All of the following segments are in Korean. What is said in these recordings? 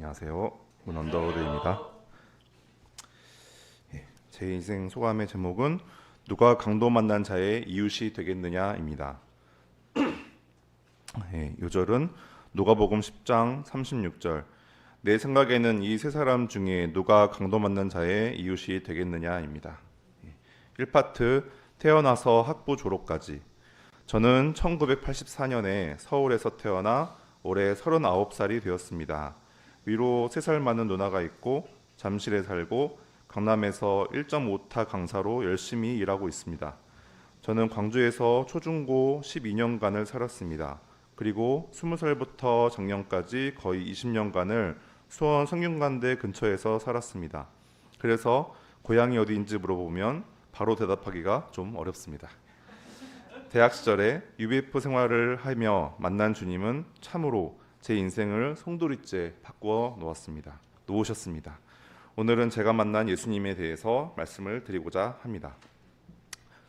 안녕하세요. 문언더우드입니다. 제 인생 소감의 제목은 누가 강도 만난 자의 이웃이 되겠느냐입니다. 요절은 누가복음 10장 36절. 내 생각에는 이 세 사람 중에 누가 강도 만난 자의 이웃이 되겠느냐입니다. 1파트 태어나서 학부 졸업까지. 저는 1984년에 서울에서 태어나 올해 39살이 되었습니다. 위로 3살 많은 누나가 있고 잠실에 살고 강남에서 1.5타 강사로 열심히 일하고 있습니다. 저는 광주에서 초중고 12년간을 살았습니다. 그리고 20살부터 작년까지 거의 20년간을 수원 성균관대 근처에서 살았습니다. 그래서 고향이 어디인지 물어보면 바로 대답하기가 좀 어렵습니다. 대학 시절에 UBF 생활을 하며 만난 주님은 참으로 제 인생을 송두리째 바꾸어 놓으셨습니다. 오늘은 제가 만난 예수님에 대해서 말씀을 드리고자 합니다.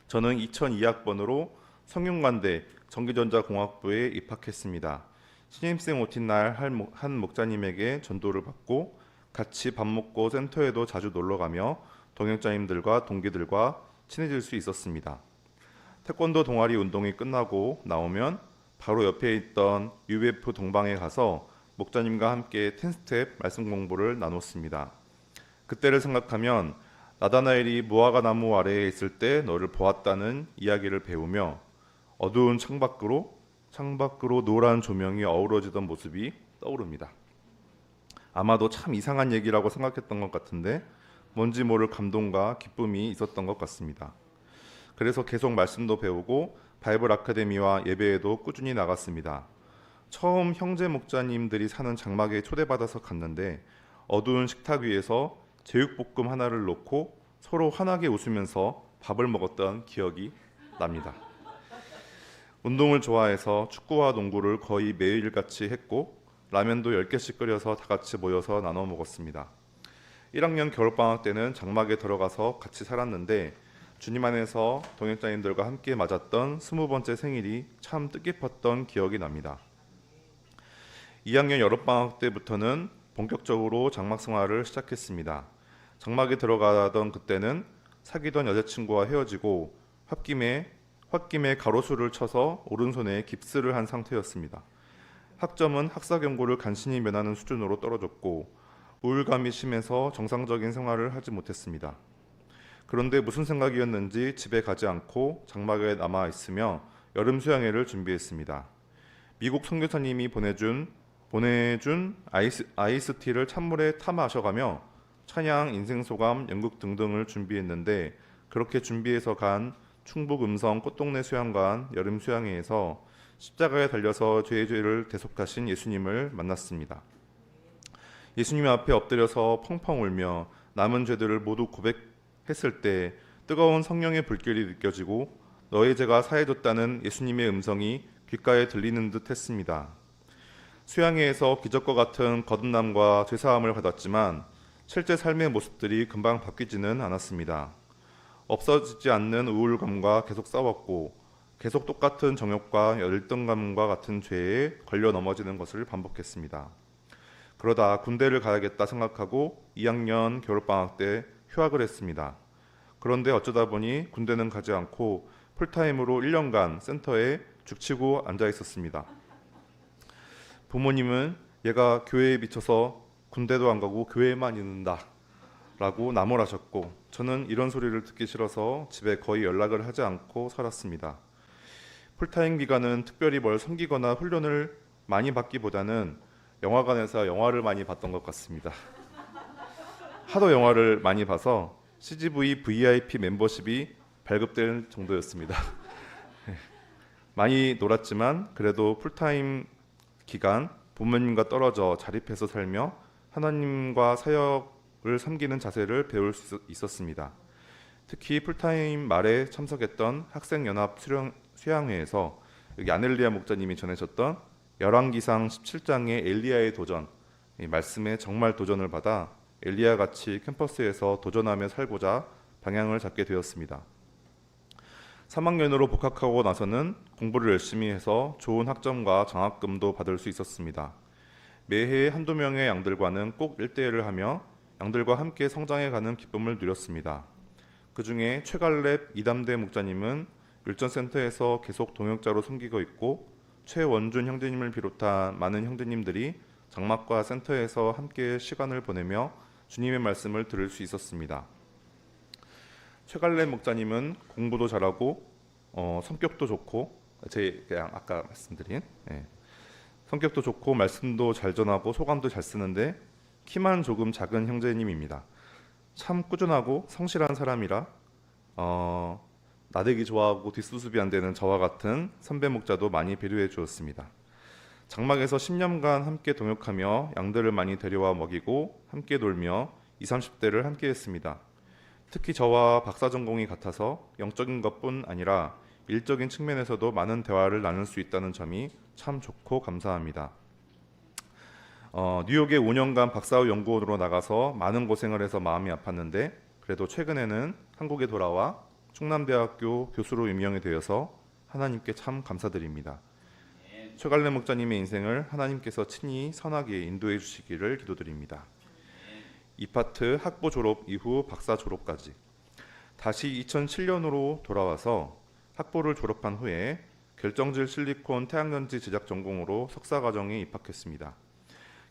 저는 2002학번으로 성균관대 전기전자공학부에 입학했습니다. 신입생 OT 날 한 목사님에게 전도를 받고 같이 밥 먹고 센터에도 자주 놀러가며 동역자님들과 동기들과 친해질 수 있었습니다. 태권도 동아리 운동이 끝나고 나오면 바로 옆에 있던 UBF 동방에 가서 목자님과 함께 10스텝 말씀 공부를 나눴습니다. 그때를 생각하면 나다나엘이 무화과 나무 아래에 있을 때 너를 보았다는 이야기를 배우며 어두운 창밖으로 노란 조명이 어우러지던 모습이 떠오릅니다. 아마도 참 이상한 얘기라고 생각했던 것 같은데 뭔지 모를 감동과 기쁨이 있었던 것 같습니다. 그래서 계속 말씀도 배우고 바이블 아카데미와 예배에도 꾸준히 나갔습니다. 처음 형제 목자님들이 사는 장막에 초대받아서 갔는데 어두운 식탁 위에서 제육볶음 하나를 놓고 서로 환하게 웃으면서 밥을 먹었던 기억이 납니다. 운동을 좋아해서 축구와 농구를 거의 매일같이 했고 라면도 10개씩 끓여서 다 같이 모여서 나눠 먹었습니다. 1학년 겨울방학 때는 장막에 들어가서 같이 살았는데 주님 안에서 동역자님들과 함께 맞았던 20번째 생일이 참 뜻깊었던 기억이 납니다. 2학년 여름방학 때부터는 본격적으로 장막 생활을 시작했습니다. 장막에 들어가던 그때는 사귀던 여자친구와 헤어지고 홧김에 가로수를 쳐서 오른손에 깁스를 한 상태였습니다. 학점은 학사 경고를 간신히 면하는 수준으로 떨어졌고 우울감이 심해서 정상적인 생활을 하지 못했습니다. 그런데 무슨 생각이었는지 집에 가지 않고 장막에 남아 있으며 여름 수양회를 준비했습니다. 미국 선교사님이 보내준 아이스티를 찬물에 타 마셔가며 찬양, 인생소감, 연극 등등을 준비했는데 그렇게 준비해서 간 충북 음성 꽃동네 수양관 여름 수양회에서 십자가에 달려서 죄의 죄를 대속하신 예수님을 만났습니다. 예수님 앞에 엎드려서 펑펑 울며 남은 죄들을 모두 고백했을 때 뜨거운 성령의 불길이 느껴지고 너의 죄가 사해졌다는 예수님의 음성이 귓가에 들리는 듯 했습니다. 수양회에서 기적과 같은 거듭남과 죄사함을 받았지만 실제 삶의 모습들이 금방 바뀌지는 않았습니다. 없어지지 않는 우울감과 계속 싸웠고 계속 똑같은 정욕과 열등감과 같은 죄에 걸려 넘어지는 것을 반복했습니다. 그러다 군대를 가야겠다 생각하고 2학년 겨울방학 때 휴학을 했습니다. 그런데 어쩌다 보니 군대는 가지 않고 풀타임으로 1년간 센터에 죽치고 앉아 있었습니다. 부모님은 얘가 교회에 미쳐서 군대도 안 가고 교회에만 있는다 라고 나무라셨고 저는 이런 소리를 듣기 싫어서 집에 거의 연락을 하지 않고 살았습니다. 풀타임 기간은 특별히 뭘 섬기거나 훈련을 많이 받기보다는 영화관에서 영화를 많이 봤던 것 같습니다. 하도 영화를 많이 봐서 CGV VIP 멤버십이 발급될 정도였습니다. 많이 놀았지만 그래도 풀타임 기간 부모님과 떨어져 자립해서 살며 하나님과 사역을 섬기는 자세를 배울 수 있었습니다. 특히 풀타임 말에 참석했던 학생연합 수양회에서 여기 아넬리아 목자님이 전해졌던 열왕기상 17장의 엘리야의 도전, 이 말씀에 정말 도전을 받아 엘리야같이 캠퍼스에서 도전하며 살고자 방향을 잡게 되었습니다. 3학년으로 복학하고 나서는 공부를 열심히 해서 좋은 학점과 장학금도 받을 수 있었습니다. 매해 한두 명의 양들과는 꼭 일대일을 하며 양들과 함께 성장해가는 기쁨을 누렸습니다. 그 중에 최갈렙 이담대 목자님은 율전센터에서 계속 동역자로 섬기고 있고 최원준 형제님을 비롯한 많은 형제님들이 장막과 센터에서 함께 시간을 보내며 주님의 말씀을 들을 수 있었습니다. 최갈렙 목자님은 공부도 잘하고 성격도 좋고 그냥 아까 말씀드린 성격도 좋고 말씀도 잘 전하고 소감도 잘 쓰는데 키만 조금 작은 형제님입니다. 참 꾸준하고 성실한 사람이라 나대기 좋아하고 뒷수습이 안 되는 저와 같은 선배 목자도 많이 배려해 주었습니다. 장막에서 10년간 함께 동역하며 양들을 많이 데려와 먹이고 함께 놀며 20, 30대를 함께 했습니다. 특히 저와 박사 전공이 같아서 영적인 것뿐 아니라 일적인 측면에서도 많은 대화를 나눌 수 있다는 점이 참 좋고 감사합니다. 뉴욕에 5년간 박사후 연구원으로 나가서 많은 고생을 해서 마음이 아팠는데 그래도 최근에는 한국에 돌아와 충남대학교 교수로 임명이 되어서 하나님께 참 감사드립니다. 최갈래 목자님의 인생을 하나님께서 친히 선하게 인도해 주시기를 기도드립니다. 이 파트 학부 졸업 이후 박사 졸업까지 다시 2007년으로 돌아와서 학부를 졸업한 후에 결정질 실리콘 태양전지 제작 전공으로 석사과정에 입학했습니다.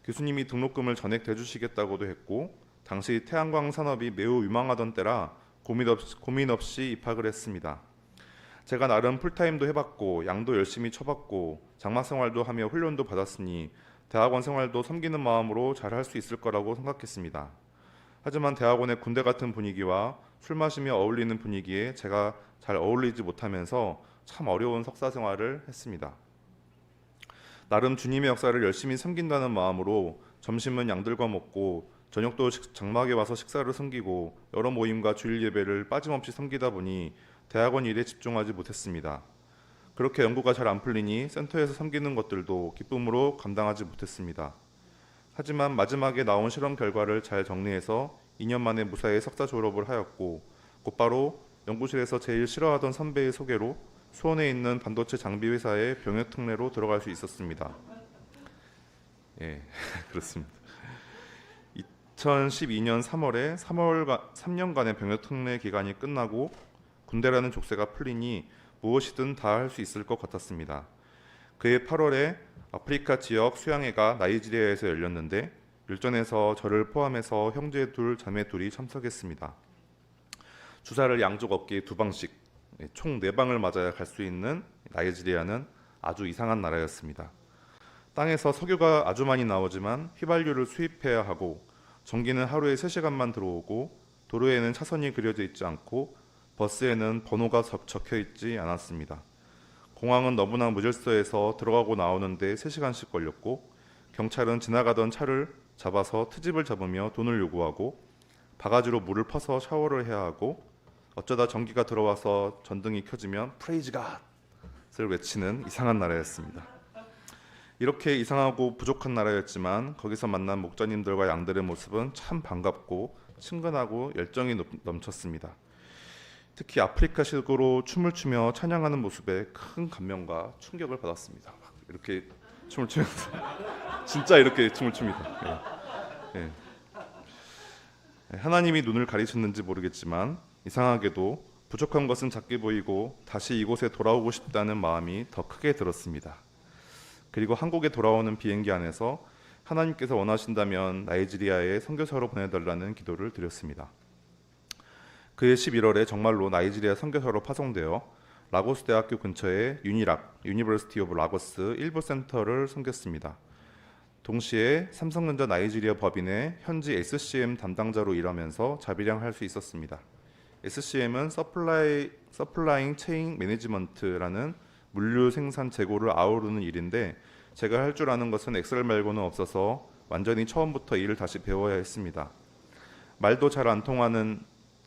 교수님이 등록금을 전액 대주시겠다고도 했고 당시 태양광 산업이 매우 유망하던 때라 고민 없이 입학을 했습니다. 제가 나름 풀타임도 해봤고 양도 열심히 쳐봤고 장막 생활도 하며 훈련도 받았으니 대학원 생활도 섬기는 마음으로 잘 할 수 있을 거라고 생각했습니다. 하지만 대학원의 군대 같은 분위기와 술 마시며 어울리는 분위기에 제가 잘 어울리지 못하면서 참 어려운 석사 생활을 했습니다. 나름 주님의 역사를 열심히 섬긴다는 마음으로 점심은 양들과 먹고 저녁도 장막에 와서 식사를 섬기고 여러 모임과 주일 예배를 빠짐없이 섬기다 보니 대학원 일에 집중하지 못했습니다. 그렇게 연구가 잘 안 풀리니 센터에서 섬기는 것들도 기쁨으로 감당하지 못했습니다. 하지만 마지막에 나온 실험 결과를 잘 정리해서 2년 만에 무사히 석사 졸업을 하였고 곧바로 연구실에서 제일 싫어하던 선배의 소개로 수원에 있는 반도체 장비 회사의 병역 특례로 들어갈 수 있었습니다. 그렇습니다. 2012년 3월에 3년간의 병역 특례 기간이 끝나고 군대라는 족쇄가 풀리니 무엇이든 다 할 수 있을 것 같았습니다. 그해 8월에 아프리카 지역 수양회가 나이지리아에서 열렸는데 율전에서 저를 포함해서 형제 둘, 자매 둘이 참석했습니다. 주사를 양쪽 어깨에 2방씩 총 4방을 맞아야 갈 수 있는 나이지리아는 아주 이상한 나라였습니다. 땅에서 석유가 아주 많이 나오지만 휘발유를 수입해야 하고 전기는 하루에 3시간만 들어오고 도로에는 차선이 그려져 있지 않고 버스에는 번호가 적혀 있지 않았습니다. 공항은 너무나 무질서해서 들어가고 나오는데 3시간씩 걸렸고 경찰은 지나가던 차를 잡아서 트집을 잡으며 돈을 요구하고 바가지로 물을 퍼서 샤워를 해야 하고 어쩌다 전기가 들어와서 전등이 켜지면 프레이즈 갓을 외치는 이상한 나라였습니다. 이렇게 이상하고 부족한 나라였지만 거기서 만난 목자님들과 양들의 모습은 참 반갑고 친근하고 열정이 넘쳤습니다. 특히 아프리카식으로 춤을 추며 찬양하는 모습에 큰 감명과 충격을 받았습니다. 이렇게 춤을 추면서 진짜 이렇게 춤을 춥니다. 하나님이 눈을 가리셨는지 모르겠지만 이상하게도 부족한 것은 작게 보이고 다시 이곳에 돌아오고 싶다는 마음이 더 크게 들었습니다. 그리고 한국에 돌아오는 비행기 안에서 하나님께서 원하신다면 나이지리아에 선교사로 보내달라는 기도를 드렸습니다. 그해 11월에 정말로 나이지리아 선교사로 파송되어 라고스 대학교 근처에 유니락, 유니버시티 오브 라고스 일부 센터를 섬겼습니다. 동시에 삼성전자 나이지리아 법인의 현지 SCM 담당자로 일하면서 자비량할 수 있었습니다. SCM은 서플라잉 체인 매니지먼트라는 물류 생산 재고를 아우르는 일인데 제가 할 줄 아는 것은 엑셀 말고는 없어서 완전히 처음부터 일을 다시 배워야 했습니다. 말도 잘 안 통하는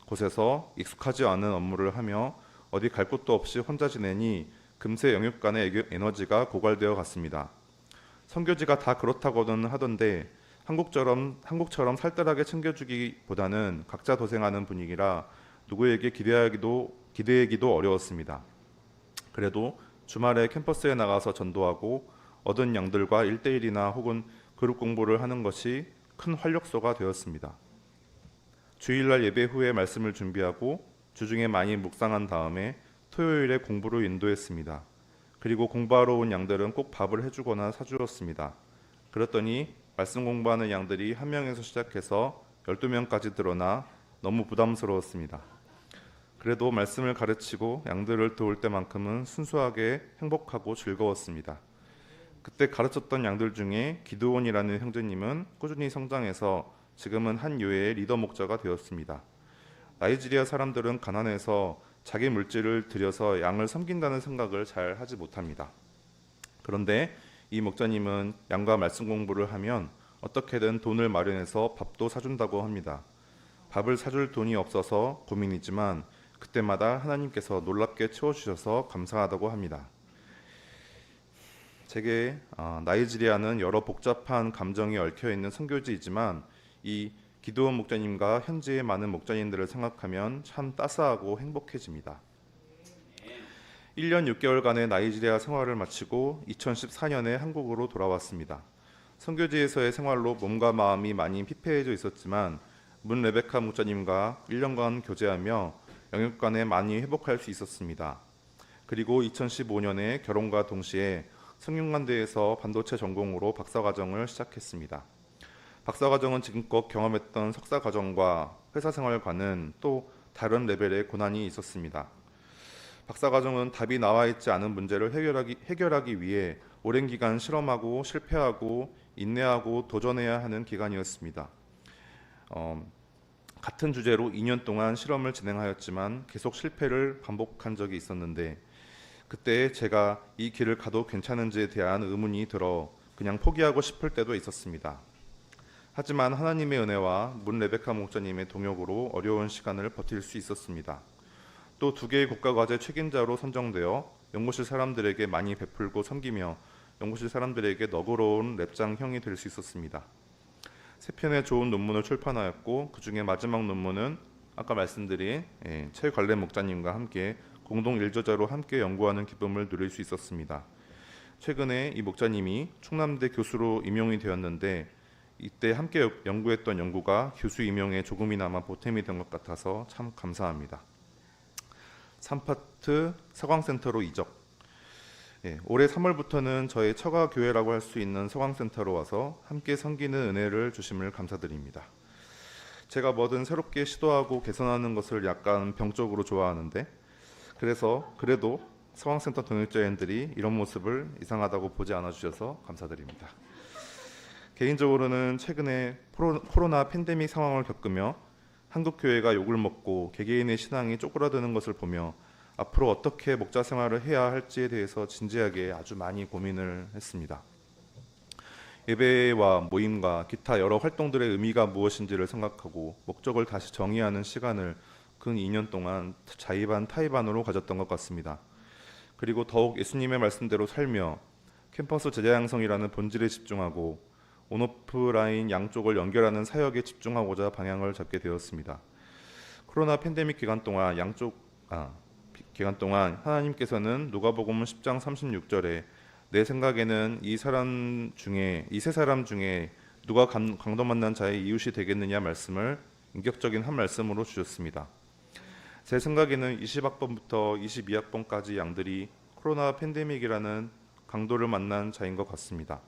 곳에서 익숙하지 않은 업무를 하며 어디 갈 곳도 없이 혼자 지내니 금세 영역 간의 에너지가 고갈되어 갔습니다. 선교지가 다 그렇다고는 하던데 한국처럼 살뜰하게 챙겨주기보다는 각자 도생하는 분위기라 누구에게 기대기도 어려웠습니다. 그래도 주말에 캠퍼스에 나가서 전도하고 얻은 양들과 1대1이나 혹은 그룹 공부를 하는 것이 큰 활력소가 되었습니다. 주일날 예배 후에 말씀을 준비하고 주중에 많이 묵상한 다음에 토요일에 공부로 인도했습니다. 그리고 공부하러 온 양들은 꼭 밥을 해주거나 사주었습니다. 그랬더니 말씀 공부하는 양들이 1명에서 시작해서 12명까지 늘어나 너무 부담스러웠습니다. 그래도 말씀을 가르치고 양들을 도울 때만큼은 순수하게 행복하고 즐거웠습니다. 그때 가르쳤던 양들 중에 기드온이라는 형제님은 꾸준히 성장해서 지금은 한 교회의 리더 목자가 되었습니다. 나이지리아 사람들은 가난해서 자기 물질을 들여서 양을 섬긴다는 생각을 잘 하지 못합니다. 그런데 이 목자님은 양과 말씀 공부를 하면 어떻게든 돈을 마련해서 밥도 사준다고 합니다. 밥을 사줄 돈이 없어서 고민이지만 그때마다 하나님께서 놀랍게 채워주셔서 감사하다고 합니다. 제게 나이지리아는 여러 복잡한 감정이 얽혀있는 선교지이지만 이 기드온 목자님과 현지의 많은 목자님들을 생각하면 참 따스하고 행복해집니다. 1년 6개월간의 나이지리아 생활을 마치고 2014년에 한국으로 돌아왔습니다. 선교지에서의 생활로 몸과 마음이 많이 피폐해져 있었지만 문 레베카 목자님과 1년간 교제하며 영육간에 많이 회복할 수 있었습니다. 그리고 2015년에 결혼과 동시에 성균관대에서 반도체 전공으로 박사과정을 시작했습니다. 박사과정은 지금껏 경험했던 석사과정과 회사생활과는 또 다른 레벨의 고난이 있었습니다. 박사과정은 답이 나와 있지 않은 문제를 해결하기 위해 오랜 기간 실험하고 실패하고 인내하고 도전해야 하는 기간이었습니다. 같은 주제로 2년 동안 실험을 진행하였지만 계속 실패를 반복한 적이 있었는데 그때 제가 이 길을 가도 괜찮은지에 대한 의문이 들어 그냥 포기하고 싶을 때도 있었습니다. 하지만 하나님의 은혜와 문 레베카 목자님의 동역으로 어려운 시간을 버틸 수 있었습니다. 또 2개의 국가과제 책임자로 선정되어 연구실 사람들에게 많이 베풀고 섬기며 연구실 사람들에게 너그러운 랩장형이 될 수 있었습니다. 3편의 좋은 논문을 출판하였고 그 중에 마지막 논문은 아까 말씀드린 최관래 목자님과 함께 공동 일저자로 함께 연구하는 기쁨을 누릴 수 있었습니다. 최근에 이 목자님이 충남대 교수로 임용이 되었는데 이때 함께 연구했던 연구가 교수 임용에 조금이나마 보탬이 된 것 같아서 참 감사합니다. 3파트 서광센터로 이적. 올해 3월부터는 저의 처가 교회라고 할 수 있는 서광센터로 와서 함께 섬기는 은혜를 주심을 감사드립니다. 제가 뭐든 새롭게 시도하고 개선하는 것을 약간 병적으로 좋아하는데 그래도 서광센터 동역자연들이 이런 모습을 이상하다고 보지 않아 주셔서 감사드립니다. 개인적으로는 최근에 코로나 팬데믹 상황을 겪으며 한국 교회가 욕을 먹고 개개인의 신앙이 쪼그라드는 것을 보며 앞으로 어떻게 목자 생활을 해야 할지에 대해서 진지하게 아주 많이 고민을 했습니다. 예배와 모임과 기타 여러 활동들의 의미가 무엇인지를 생각하고 목적을 다시 정의하는 시간을 근 2년 동안 자의반 타의반으로 가졌던 것 같습니다. 그리고 더욱 예수님의 말씀대로 살며 캠퍼스 제자 양성이라는 본질에 집중하고 온오프라인 양쪽을 연결하는 사역에 집중하고자 방향을 잡게 되었습니다. 코로나 팬데믹 기간 동안 하나님께서는 누가복음 10장 36절에 내 생각에는 이 세 사람 중에 누가 강도 만난 자의 이웃이 되겠느냐 말씀을 인격적인 한 말씀으로 주셨습니다. 제 생각에는 20학번부터 22학번까지 양들이 코로나 팬데믹이라는 강도를 만난 자인 것 같습니다.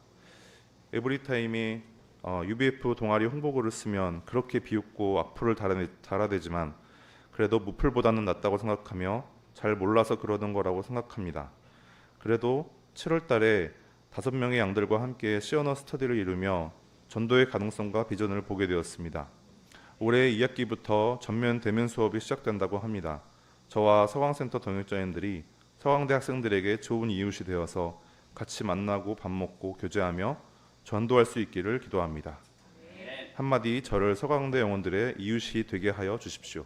에브리타임이 UBF 동아리 홍보글을 쓰면 그렇게 비웃고 악플을 달아대지만 그래도 무플보다는 낫다고 생각하며 잘 몰라서 그러는 거라고 생각합니다. 그래도 7월 달에 5명의 양들과 함께 시어너 스터디를 이루며 전도의 가능성과 비전을 보게 되었습니다. 올해 2학기부터 전면 대면 수업이 시작된다고 합니다. 저와 서광센터 동역자인들이 서광대 학생들에게 좋은 이웃이 되어서 같이 만나고 밥 먹고 교제하며 전도할 수 있기를 기도합니다. 한마디 저를 서광대 영혼들의 이웃이 되게 하여 주십시오.